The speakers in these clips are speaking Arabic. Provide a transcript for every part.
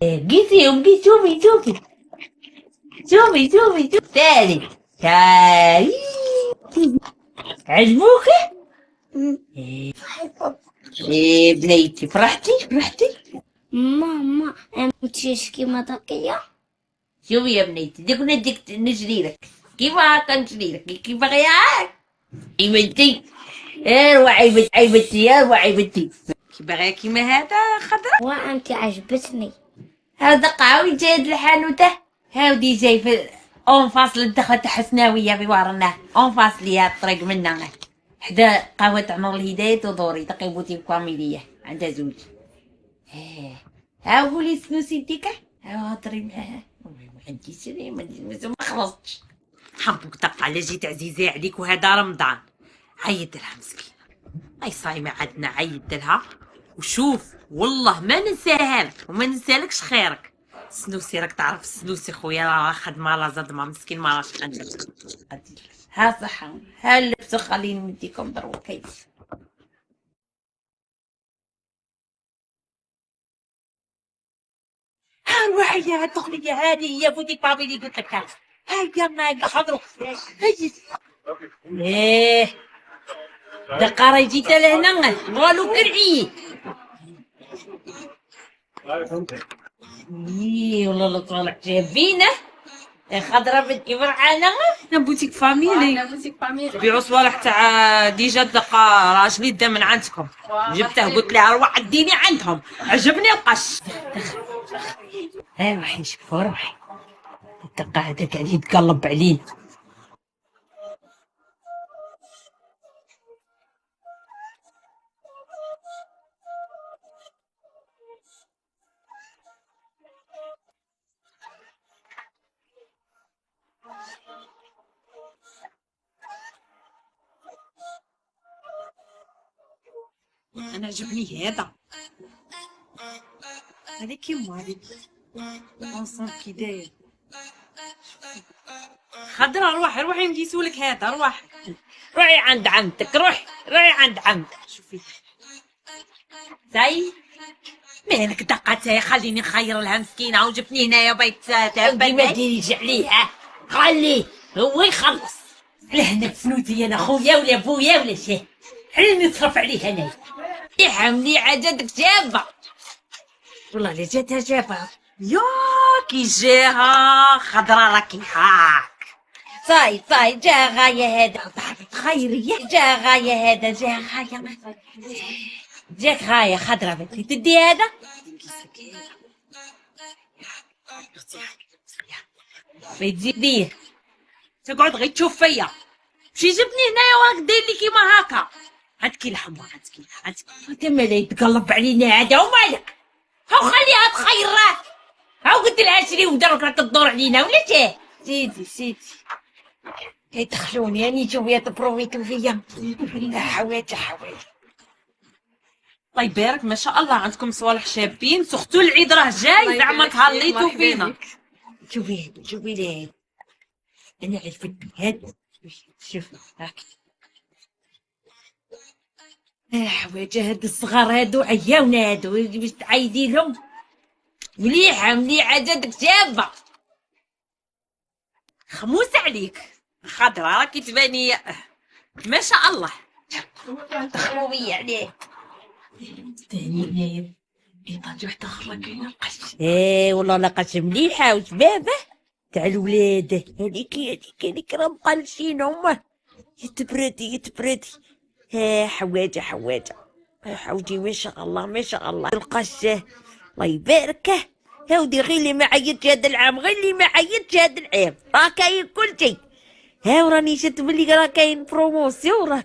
قيسي وقي شوفي شوفي شوفي شوفي شوفي تالي تالي عجبوك؟ إيه بنيتي فرحتي فرحتي؟ ماما امشيش كيما تقية. شوفي يا بنيتي ديك نديك نجري لك كيف هاكا نجري لك كيف بغياك عيبتي اروح عيبتي اروح عيبتي كي باغية كيما هذا خضرا وانت عجبتني. هذا قاوي جايد الحانوته هاودي جاي في اون فاصل الدخلة تاع حسناوية في وارنا اون فاصلية الطريق منا حدا قهوة عمر الهداية ودوري تقيبوتي كاميلية عندها زوج ها قولي سنوسي ديكا ها هضري معاها ما عندي سري ما خلصتش حبوك دق على جيت عزيزة عليك وهذا رمضان عيد لها مسكينة اي صايمة عندنا عيد لها وشوف والله ما ننساها لك وما ننسالكش خيرك سنوسي راك تعرف سنوسي خويا راه خدمة لا زدمة مسكين ما راش عندك ها صحة ها اللبس خليني نديكم ضربة كيف ها روحي يا دخلي يا هادي يا فوتيك بابي اللي قلت لك هاي يلا حضروا هاي ايه دقارة جيت لهنا والو كرعي ايه والله طالع جايبينه خضرة بدي فرحانة انا بوتيك فاميلي بيعوا صوالح تاع ديجا دقا راجلي دا من عندكم جبته قلت لها روح اديني عندهم عجبني القش روحي شوفوا روحي الدقا هذا قاعد يتقلب علينا انا عجبني هذا كيما هذيك اونسون كي داير خضرا روحي نقيسولك هذا روحي عند عمتك روحي عند عمتك شوفي زي مالك دقتها خليني نخير لها مسكينه وجبتني هنايا بيت تعبان ما ديريش عليها خليه هو يخلص لهنا فلوسي انا خويا ولا بويا ولا شي حلي نصرف عليه هنايا مليحه جاتك شابه والله اللي جاتها شابه يا كي جاها خضرا راكي هاك صاي جا غاية هذا خيرية جا غاية هذا جا غاية جاك غاية خضرا بنتي تدي هذا بتزيديه تقعد غير تشوف فيا مشي جبني هنايا وراك داير لي كيما هكا عندك الحمى عندك انت مالا يتقلب علينا هذا ومالك هاو خليها تخير راك هاو قلت لها شري ودرك راك تدور علينا ولا شي سيدي يدخلوني اني شوفي تبروفيتو فيا حوايج الله يبارك ما شاء الله عندكم صوالح شابين سختو العيد راه جاي زعما كهليتو فينا شوفي لي انا عجبتني هاد شوف هاك حوايج هاد الصغار هادو عياونا هادو باش تعيدي لهم مليحه جاتك شابه خموس عليك خضرا راكي تباني ما شاء الله تخمومية عليه تاني طاجي وحده اخرى كاينه القش والله لا قش مليحه وشبابه تاع الولاد هذيك راه مقلشين هما يتبردي حواجه حوجي ما شاء الله القش الله يباركه هاودي غير اللي ما عيطش هذا العام راه كاين كل شيء وراني شفت بلي راه كاين بروموسيون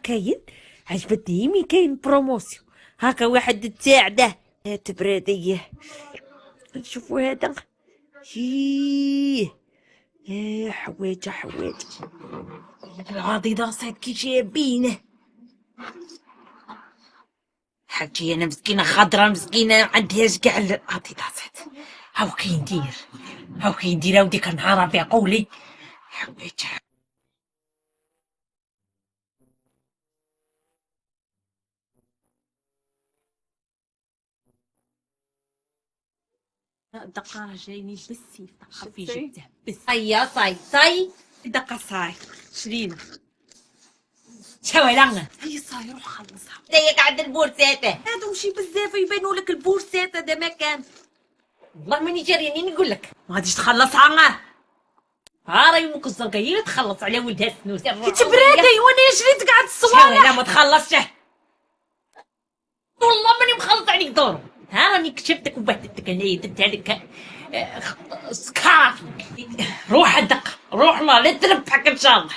عجبتني يمي كاين بروموسيون هاكا واحد تساعده تبراديه نشوفوا هذا حوايج العضيضات كي جايبينه حاجي انا مسكينه خضرا مسكينه عندهاش كاع العضيضات هاو كي ندير ودي كنهار في قولي حوايج دقة جايني بالسيف دقة في جبته بس صي صي صي دقة صاي شرينا شوالغنا هي صاي روح خلصها دايك عند البورساتة هادو مشي بزاف يبانوا لك البورسات هذا ما كان والله ماني جاريني نقول لك ما غاديش تخلصها راهي امك الزرقاء هي اللي تخلص على ولدها السنوس كنت برادي وانا جريت قاعد شوالغ الصوالح ما تخلصش والله ماني مخلص عليك دور ها راني كشفتك وبهدلتك انايا درت عليك سكاف روح الدقة روح الله لا تربحك ان شاء الله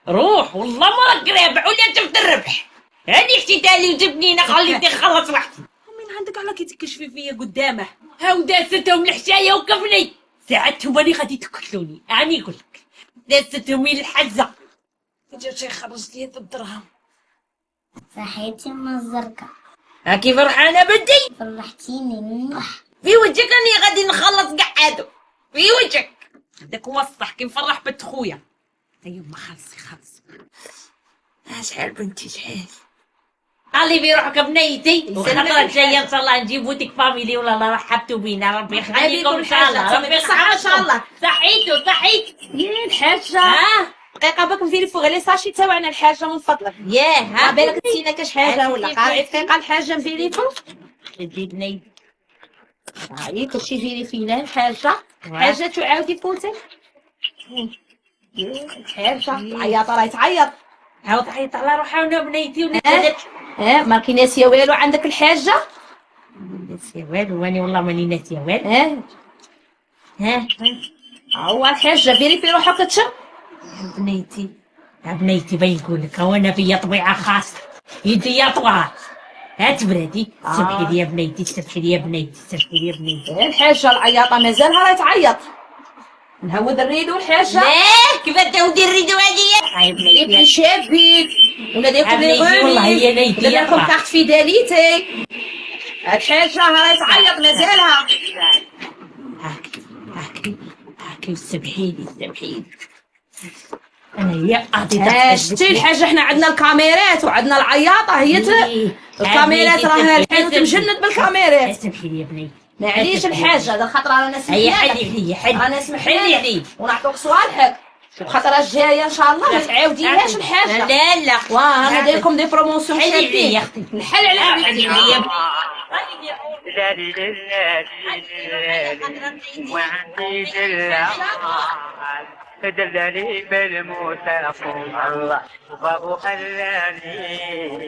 روح والله ما راك رابح ولا شفت الربح هاني حكيتها لي وجبنينا خليتني نخلص وحدي ومن عندك على كي تكشفي فيا قدامه هاو داستهم الحشايه وكفني ساعتهم راني غادي تقتلوني راني نقول لك داستهم الحزه جا شي خرج لي الدرهم صحيتي من الزرقاء. ها كيف فرحانه بدي فرحتيني. في وجهك راني غادي نخلص قعادو في وجهك هذاك هو الصح كي نفرح بنت خويا ايوا ما خلصي شحال بنتي شحال علي بروحك بنيتي وخطرة جاية ان شاء الله نجيبو ديك فاميلي ولا الله رحبتوا بينا ربي يخليكم ان شاء الله ربي صحة ان شاء الله صحيتو صحيت يا الحاجة ها دقيقة باك نفيريفو غير لي ساشي تاوعنا الحاجة من فضلك ياه ها بالك نسينا كاش حاجة ولا قاعدة دقيقة الحاجة نفيريفو خدي بنيتي هاي كلشي فيريفينا الحاجة حاجة تعاودي فوتك الحاجة عياطة راهي تعيط عاود عيط على روحها ولا بنيتي ولا ما كي ناسية والو عندك الحاجة ناسيه والو واني والله ماني ناسيه والو ها هو الحاجة فيريفي روحك تشم بنيتي يا بنيتي بنقول لك هو انا فيا طبيعه خاصه يدي طوال هات بلادي سمحي لي يا بنيتي سمحي لي يا بنيتي سمحي لي يا بنيتي الحاجة العياطة مازالها راهي تعيط نهود الريدو الحاجة لا كيف تودي الريدو هذه يا بنيتي ابن شابيك ولا ديكم لي والله هي نيتي ولا ديكم كارت فيداليتي الحاجة راهي تعيط مازالها هاكي سمحي لي انا يا قاضي شتي الحاجة حنا عندنا الكاميرات وعندنا العياطة هي الكاميرات راها الحين وتمجند بالكاميرات سمحي لي يا بنيتي معليش الحاجة هذا الخطرة رانا هي سمحنا حلي عليا رانا حلي سمحنا عليا ونعطوك صوالحك الخطرة الجاية ان شاء الله ما تعاوديهاش الحاجة لا واه انا داير لكم دي بروموسيون حلي عليا شابين يا اختي نحل على حلي عليا وعندي دلالي بالموسى الله وبابو خلاني